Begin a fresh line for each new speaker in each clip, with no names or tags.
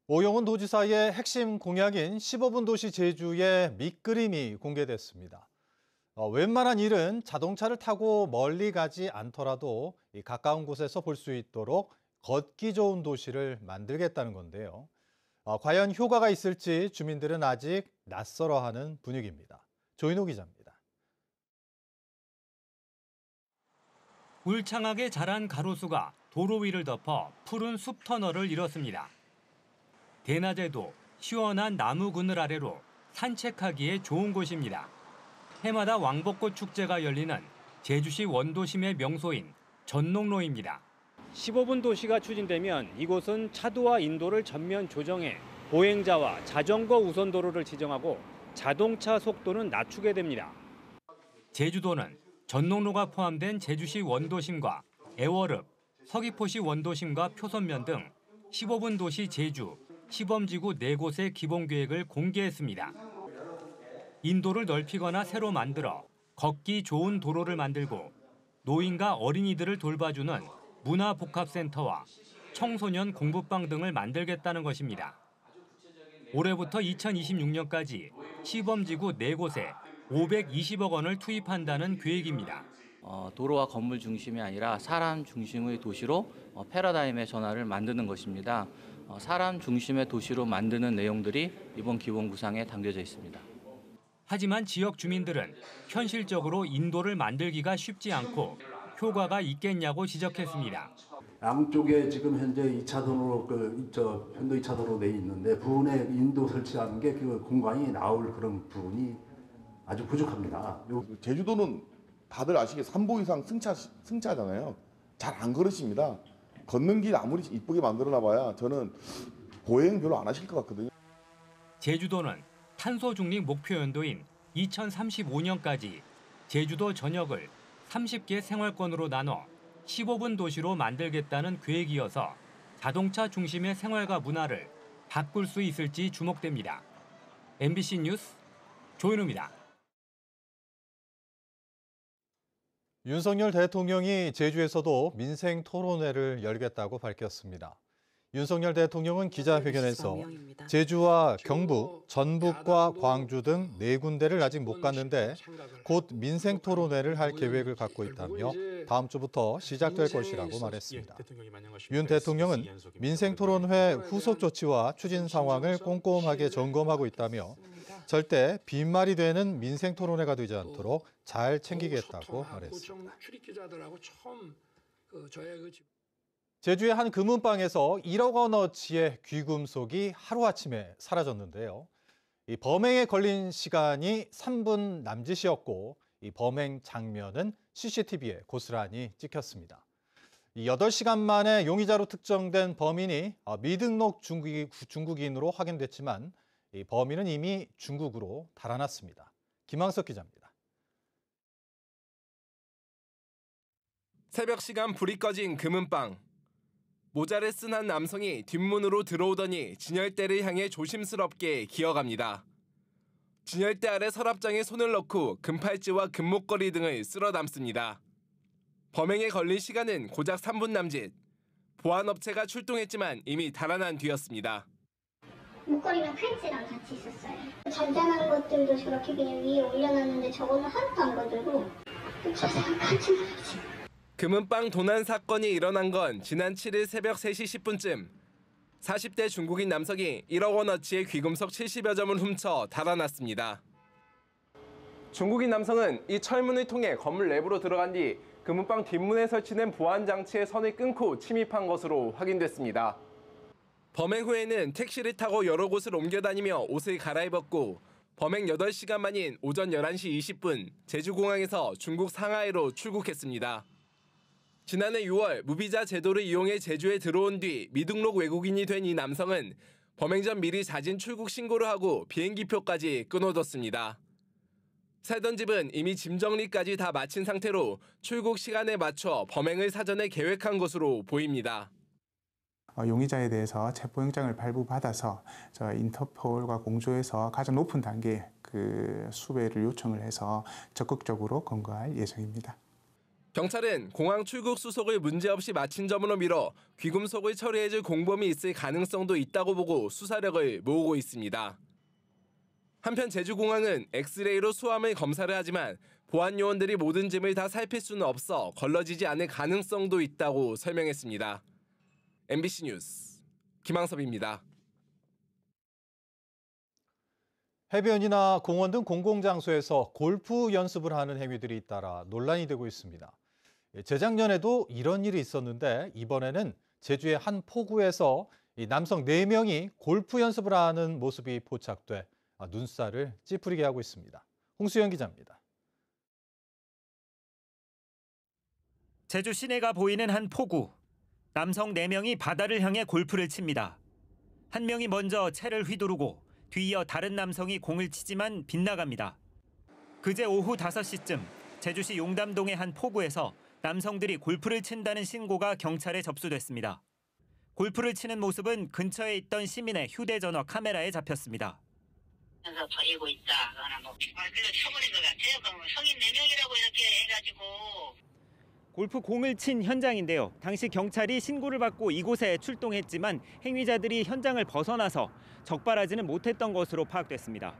오영훈 도지사의 핵심 공약인 15분 도시 제주의 밑그림이 공개됐습니다. 웬만한 일은 자동차를 타고 멀리 가지 않더라도 가까운 곳에서 볼 수 있도록 걷기 좋은 도시를 만들겠다는 건데요. 과연 효과가 있을지 주민들은 아직 낯설어하는 분위기입니다. 조인호 기자입니다.
울창하게 자란 가로수가 도로 위를 덮어 푸른 숲 터널을 이뤘습니다. 대낮에도 시원한 나무 그늘 아래로 산책하기에 좋은 곳입니다. 해마다 왕벚꽃 축제가 열리는 제주시 원도심의 명소인 전농로입니다. 15분 도시가 추진되면 이곳은 차도와 인도를 전면 조정해 보행자와 자전거 우선 도로를 지정하고 자동차 속도는 낮추게 됩니다. 제주도는 전농로가 포함된 제주시 원도심과 애월읍, 서귀포시 원도심과 표선면 등 15분 도시 제주, 시범지구 4곳의 기본계획을 공개했습니다. 인도를 넓히거나 새로 만들어 걷기 좋은 도로를 만들고 노인과 어린이들을 돌봐주는 문화복합센터와 청소년 공부방 등을 만들겠다는 것입니다. 올해부터 2026년까지 시범지구 4곳에 520억 원을 투입한다는 계획입니다.
도로와 건물 중심이 아니라 사람 중심의 도시로 패러다임의 전환을 만드는 것입니다. 사람 중심의 도시로 만드는 내용들이 이번 기본 구상에 담겨져 있습니다.
하지만 지역 주민들은 현실적으로 인도를 만들기가 쉽지 않고 효과가 있겠냐고 지적했습니다.
양쪽에 지금 현재 2차 도로 편도 2차 도로 돼 있는데 부분에 인도 설치하는 게 그 공간이 나올 그런 부분이 아주 부족합니다.
제주도는 다들 아시게 3보 이상 승차잖아요. 잘 안 걸으십니다. 걷는 길 아무리 이쁘게 만들어놔 봐야 저는 보행 별로 안 하실 것 같거든요.
제주도는 탄소 중립 목표 연도인 2035년까지 제주도 전역을 30개 생활권으로 나눠 15분 도시로 만들겠다는 계획이어서 자동차 중심의 생활과 문화를 바꿀 수 있을지 주목됩니다. MBC 뉴스 조인호입니다.
윤석열 대통령이 제주에서도 민생 토론회를 열겠다고 밝혔습니다. 윤석열 대통령은 기자회견에서 제주와 경북, 전북과 광주 등 4군데를 아직 못 갔는데 곧 민생 토론회를 할 계획을 갖고 있다며 다음 주부터 시작될 것이라고 말했습니다. 윤 대통령은 민생 토론회 후속 조치와 추진 상황을 꼼꼼하게 점검하고 있다며 절대 빈말이 되는 민생 토론회가 되지 않도록 잘 챙기겠다고 말했습니다. 제주의 한 금은방에서 1억 원어치의 귀금속이 하루아침에 사라졌는데요. 이 범행에 걸린 시간이 3분 남짓이었고 이 범행 장면은 CCTV에 고스란히 찍혔습니다. 이 8시간 만에 용의자로 특정된 범인이 미등록 중국인으로 확인됐지만 이 범인은 이미 중국으로 달아났습니다. 김항석 기자입니다.
새벽 시간 불이 꺼진 금은방. 모자를 쓴 한 남성이 뒷문으로 들어오더니 진열대를 향해 조심스럽게 기어갑니다. 진열대 아래 서랍장에 손을 넣고 금팔찌와 금목걸이 등을 쓸어 담습니다. 범행에 걸린 시간은 고작 3분 남짓. 보안업체가 출동했지만 이미 달아난 뒤였습니다.
목걸이랑 팔찌랑 같이 있었어요. 잔잔한 것들도 저렇게 그냥 위에 올려놨는데 저거는 하나도 안 건들고 저 사람 깜짝 놀랐지.
금은방 도난 사건이 일어난 건 지난 7일 새벽 3시 10분쯤 40대 중국인 남성이 1억 원어치의 귀금속 70여 점을 훔쳐 달아났습니다. 중국인 남성은 이 철문을 통해 건물 내부로 들어간 뒤 금은방 뒷문에 설치된 보안 장치의 선을 끊고 침입한 것으로 확인됐습니다. 범행 후에는 택시를 타고 여러 곳을 옮겨다니며 옷을 갈아입었고 범행 8시간 만인 오전 11시 20분 제주공항에서 중국 상하이로 출국했습니다. 지난해 6월 무비자 제도를 이용해 제주에 들어온 뒤 미등록 외국인이 된 이 남성은 범행 전 미리 자진 출국 신고를 하고 비행기표까지 끊어뒀습니다. 살던 집은 이미 짐 정리까지 다 마친 상태로 출국 시간에 맞춰 범행을 사전에 계획한 것으로 보입니다.
용의자에 대해서 체포영장을 발부받아서 인터폴과 공조해서 가장 높은 단계 수배를 요청을 해서 적극적으로 검거할 예정입니다.
경찰은 공항 출국 수속을 문제없이 마친 점으로 미뤄 귀금속을 처리해줄 공범이 있을 가능성도 있다고 보고 수사력을 모으고 있습니다. 한편 제주공항은 엑스레이로 수함을 검사를 하지만 보안 요원들이 모든 짐을 다 살필 수는 없어 걸러지지 않을 가능성도 있다고 설명했습니다. MBC 뉴스 김항섭입니다.
해변이나 공원 등 공공장소에서 골프 연습을 하는 행위들이 잇따라 논란이 되고 있습니다. 재작년에도 이런 일이 있었는데 이번에는 제주의 한 포구에서 남성 4명이 골프 연습을 하는 모습이 포착돼 눈살을 찌푸리게 하고 있습니다. 홍수연 기자입니다.
제주 시내가 보이는 한 포구. 남성 4명이 바다를 향해 골프를 칩니다. 한 명이 먼저 채를 휘두르고 뒤이어 다른 남성이 공을 치지만 빗나갑니다. 그제 오후 5시쯤 제주시 용담동의 한 포구에서 남성들이 골프를 친다는 신고가 경찰에 접수됐습니다. 골프를 치는 모습은 근처에 있던 시민의 휴대전화 카메라에 잡혔습니다.
그래서 버리고 있다. 그거는 그래서 쳐버린 것 같아요. 그럼 성인 4명이라고 이렇게 해가지고.
골프 공을 친 현장인데요. 당시 경찰이 신고를 받고 이곳에 출동했지만 행위자들이 현장을 벗어나서 적발하지는 못했던 것으로 파악됐습니다.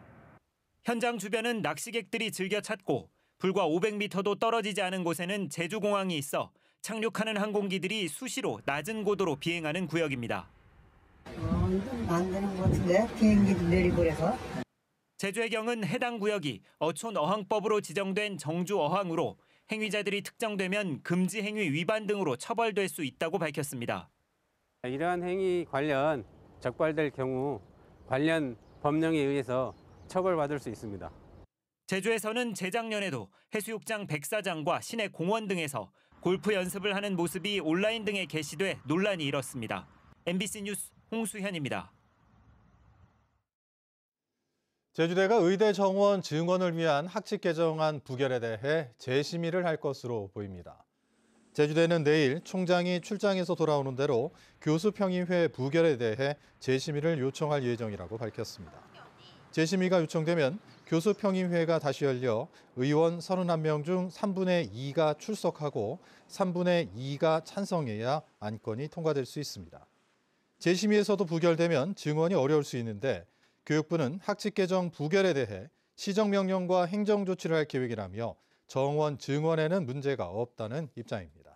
현장 주변은 낚시객들이 즐겨 찾고 불과 500m도 떨어지지 않은 곳에는 제주공항이 있어 착륙하는 항공기들이 수시로 낮은 고도로 비행하는 구역입니다.
이건 안 되는 것 같은데? 비행기도 내리고 그래서.
제주해경은 해당 구역이 어촌어항법으로 지정된 정주어항으로 행위자들이 특정되면 금지 행위 위반 등으로 처벌될 수 있다고 밝혔습니다.
이러한 행위 관련 적발될 경우 관련 법령에 의해서 처벌받을 수 있습니다.
제주에서는 재작년에도 해수욕장 백사장과 시내 공원 등에서 골프 연습을 하는 모습이 온라인 등에 게시돼 논란이 일었습니다. MBC 뉴스 홍수현입니다.
제주대가 의대 정원 증원을 위한 학칙 개정안 부결에 대해 재심의를 할 것으로 보입니다. 제주대는 내일 총장이 출장해서 돌아오는 대로 교수평의회 부결에 대해 재심의를 요청할 예정이라고 밝혔습니다. 재심의가 요청되면 교수평의회가 다시 열려 의원 31명 중 3분의 2가 출석하고 3분의 2가 찬성해야 안건이 통과될 수 있습니다. 재심의에서도 부결되면 증원이 어려울 수 있는데 교육부는 학칙 개정 부결에 대해 시정명령과 행정조치를 할 계획이라며 정원 증원에는 문제가 없다는 입장입니다.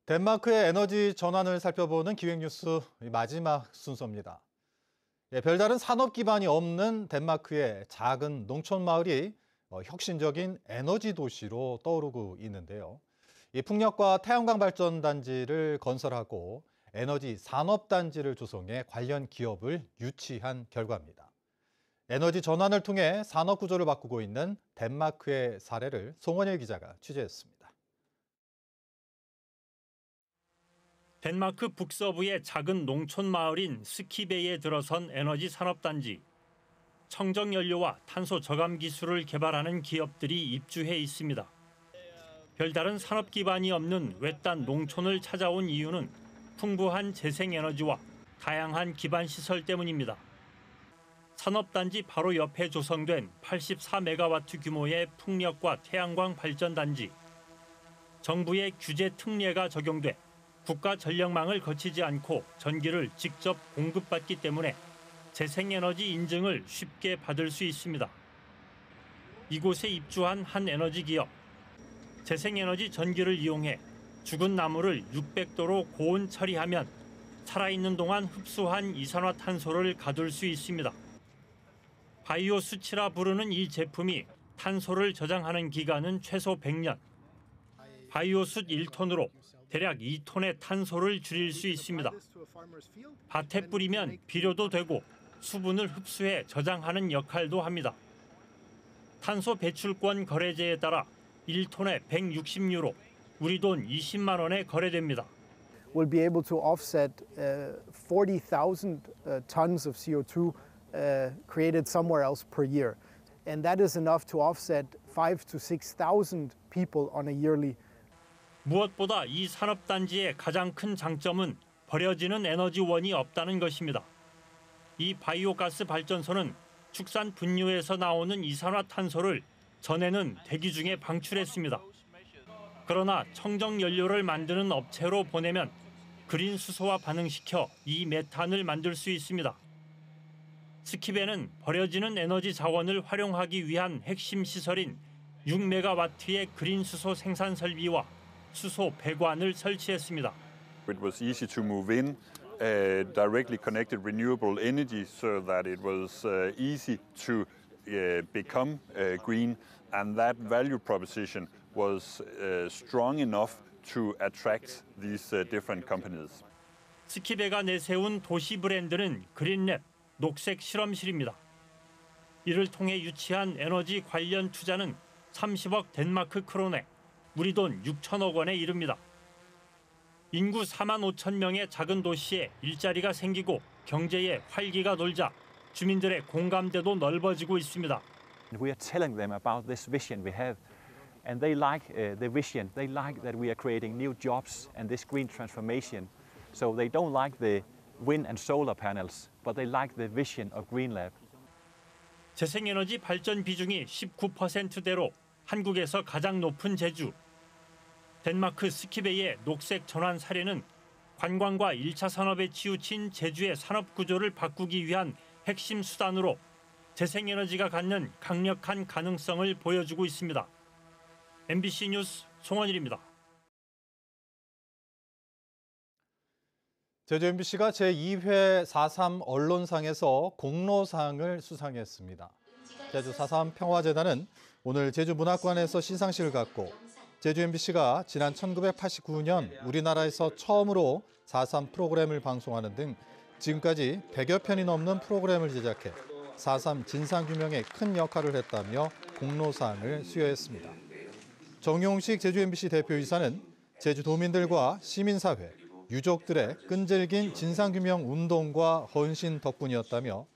덴마크의 에너지 전환을 살펴보는 기획뉴스 마지막 순서입니다. 별다른 산업 기반이 없는 덴마크의 작은 농촌 마을이 혁신적인 에너지 도시로 떠오르고 있는데요. 이 풍력과 태양광 발전 단지를 건설하고 에너지 산업 단지를 조성해 관련 기업을 유치한 결과입니다. 에너지 전환을 통해 산업 구조를 바꾸고 있는 덴마크의 사례를 송원일 기자가 취재했습니다.
덴마크 북서부의 작은 농촌 마을인 스키베이에 들어선 에너지 산업단지. 청정연료와 탄소 저감 기술을 개발하는 기업들이 입주해 있습니다. 별다른 산업 기반이 없는 외딴 농촌을 찾아온 이유는 풍부한 재생에너지와 다양한 기반 시설 때문입니다. 산업단지 바로 옆에 조성된 84메가와트 규모의 풍력과 태양광 발전단지. 정부의 규제 특례가 적용돼 국가 전력망을 거치지 않고 전기를 직접 공급받기 때문에 재생에너지 인증을 쉽게 받을 수 있습니다. 이곳에 입주한 한 에너지 기업. 재생에너지 전기를 이용해 죽은 나무를 600도로 고온 처리하면 살아있는 동안 흡수한 이산화탄소를 가둘 수 있습니다. 바이오 수치라 부르는 이 제품이 탄소를 저장하는 기간은 최소 100년. 바이오숯 1톤으로 대략 2톤의 탄소를 줄일 수 있습니다. 밭에 뿌리면 비료도 되고 수분을 흡수해 저장하는 역할도 합니다. 탄소 배출권 거래제에 따라 1톤에 160유로, 우리 돈 20만 원에 거래됩니다.
We'll be able to offset 40,000 tons of CO2 created somewhere else per year. And that is enough to offset 5,000 to 6,000 people on a yearly
무엇보다 이 산업단지의 가장 큰 장점은 버려지는 에너지원이 없다는 것입니다. 이 바이오가스 발전소는 축산 분유에서 나오는 이산화탄소를 전에는 대기 중에 방출했습니다. 그러나 청정 연료를 만드는 업체로 보내면 그린 수소와 반응시켜 이 메탄을 만들 수 있습니다. 스키베는 버려지는 에너지 자원을 활용하기 위한 핵심 시설인 6메가와트의 그린 수소 생산 설비와 수소 배관을 설치했습니다.
It was easy to move in, directly connected renewable energy so that it was easy to become green, and that value proposition was strong enough to attract these different companies.
스키베가 내세운 도시 브랜드는 그린랩, 녹색 실험실입니다. 이를 통해 유치한 에너지 관련 투자는 30억 덴마크 크로네, 우리 돈 6천억 원에 이릅니다. 인구 4만 5천 명의 작은 도시에 일자리가 생기고 경제에 활기가 돌자 주민들의 공감대도 넓어지고 있습니다.
We are telling them about this vision we have, and they like the vision. They like that we are creating new jobs and this green transformation. So they don't like the wind and solar panels, but they like the vision of GreenLab.
재생에너지 발전 비중이 19%대로 한국에서 가장 높은 제주. 덴마크 스키베이의 녹색 전환 사례는 관광과 1차 산업에 치우친 제주의 산업 구조를 바꾸기 위한 핵심 수단으로 재생에너지가 갖는 강력한 가능성을 보여주고 있습니다. MBC 뉴스 송원일입니다.
제주 MBC가 제2회 4.3 언론상에서 공로상을 수상했습니다. 제주 4.3 평화재단은 오늘 제주문학관에서 시상식을 갖고 제주 MBC가 지난 1989년 우리나라에서 처음으로 4.3 프로그램을 방송하는 등 지금까지 100여 편이 넘는 프로그램을 제작해 4.3 진상규명에 큰 역할을 했다며 공로상을 수여했습니다. 정용식 제주 MBC 대표이사는 제주도민들과 시민사회, 유족들의 끈질긴 진상규명 운동과 헌신 덕분이었다며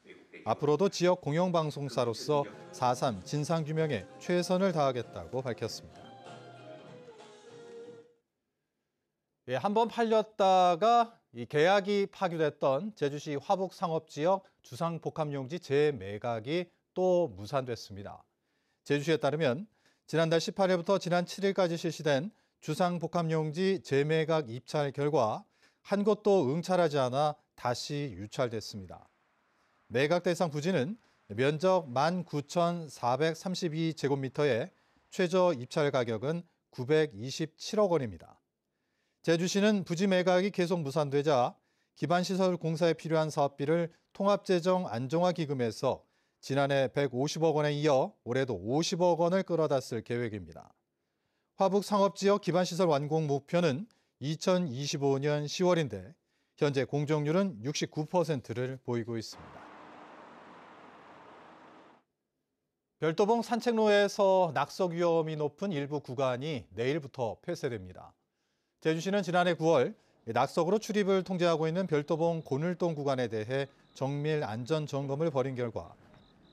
앞으로도 지역 공영방송사로서 4.3 진상규명에 최선을 다하겠다고 밝혔습니다. 한번 팔렸다가 계약이 파기됐던 제주시 화북상업지역 주상복합용지 재매각이 또 무산됐습니다. 제주시에 따르면 지난달 18일부터 지난 7일까지 실시된 주상복합용지 재매각 입찰 결과 한 곳도 응찰하지 않아 다시 유찰됐습니다. 매각 대상 부지는 면적 19,432제곱미터에 최저 입찰 가격은 927억 원입니다. 제주시는 부지 매각이 계속 무산되자 기반시설 공사에 필요한 사업비를 통합재정 안정화기금에서 지난해 150억 원에 이어 올해도 50억 원을 끌어다 쓸 계획입니다. 화북상업지역 기반시설 완공 목표는 2025년 10월인데 현재 공정률은 69%를 보이고 있습니다. 별도봉 산책로에서 낙석 위험이 높은 일부 구간이 내일부터 폐쇄됩니다. 제주시는 지난해 9월 낙석으로 출입을 통제하고 있는 별도봉 고늘동 구간에 대해 정밀 안전 점검을 벌인 결과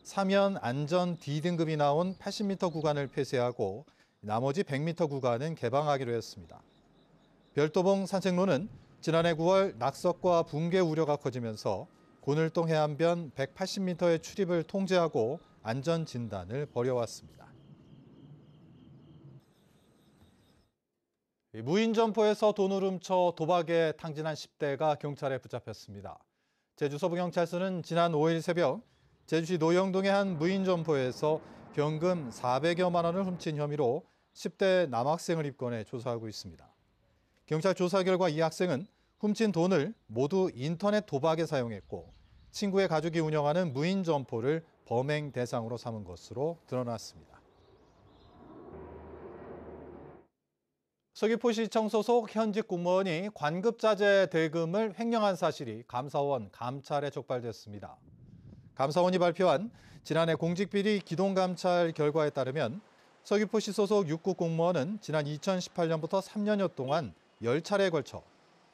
사면 안전 D등급이 나온 80m 구간을 폐쇄하고 나머지 100m 구간은 개방하기로 했습니다. 별도봉 산책로는 지난해 9월 낙석과 붕괴 우려가 커지면서 고늘동 해안변 180m의 출입을 통제하고 안전 진단을 벌여왔습니다. 무인 점포에서 돈을 훔쳐 도박에 탕진한 10대가 경찰에 붙잡혔습니다. 제주 서부경찰서는 지난 5일 새벽 제주시 노영동의 한 무인 점포에서 현금 400여만 원을 훔친 혐의로 10대 남학생을 입건해 조사하고 있습니다. 경찰 조사 결과 이 학생은 훔친 돈을 모두 인터넷 도박에 사용했고 친구의 가족이 운영하는 무인 점포를 범행 대상으로 삼은 것으로 드러났습니다. 서귀포시청 소속 현직 공무원이 관급자재 대금을 횡령한 사실이 감사원 감찰에 적발됐습니다. 감사원이 발표한 지난해 공직비리 기동감찰 결과에 따르면 서귀포시 소속 6급 공무원은 지난 2018년부터 3년여 동안 10차례에 걸쳐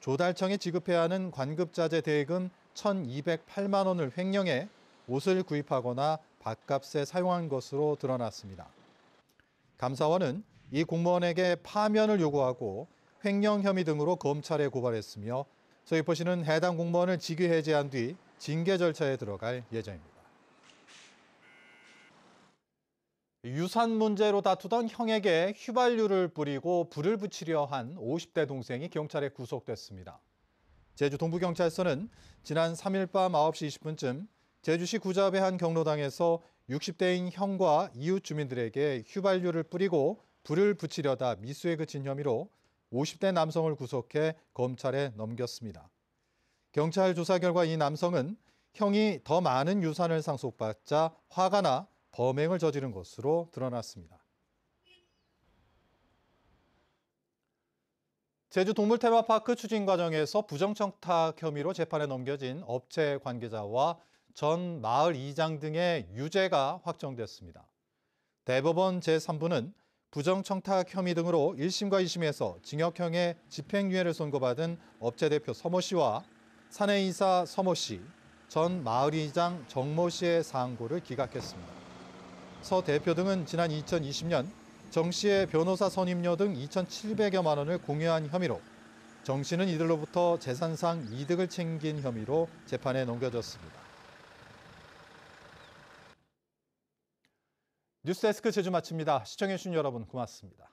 조달청에 지급해야 하는 관급자재 대금 1,208만 원을 횡령해 옷을 구입하거나 밥값에 사용한 것으로 드러났습니다. 감사원은 이 공무원에게 파면을 요구하고 횡령 혐의 등으로 검찰에 고발했으며 서귀포시는 해당 공무원을 직위 해제한 뒤 징계 절차에 들어갈 예정입니다. 유산 문제로 다투던 형에게 휘발유를 뿌리고 불을 붙이려 한 50대 동생이 경찰에 구속됐습니다. 제주 동부경찰서는 지난 3일 밤 9시 20분쯤 제주시 구잡의 한 경로당에서 60대인 형과 이웃 주민들에게 휘발유를 뿌리고 불을 붙이려다 미수에 그친 혐의로 50대 남성을 구속해 검찰에 넘겼습니다. 경찰 조사 결과 이 남성은 형이 더 많은 유산을 상속받자 화가 나 범행을 저지른 것으로 드러났습니다. 제주 동물테마파크 추진 과정에서 부정청탁 혐의로 재판에 넘겨진 업체 관계자와 전 마을 이장 등의 유죄가 확정됐습니다. 대법원 제3부는 부정청탁 혐의 등으로 1심과 2심에서 징역형의 집행유예를 선고받은 업체 대표 서모 씨와 사내이사 서모 씨, 전 마을 이장 정모 씨의 상고를 기각했습니다. 서 대표 등은 지난 2020년 정 씨의 변호사 선임료 등 2,700여만 원을 공여한 혐의로 정 씨는 이들로부터 재산상 이득을 챙긴 혐의로 재판에 넘겨졌습니다. 뉴스데스크 제주 마칩니다. 시청해주신 여러분 고맙습니다.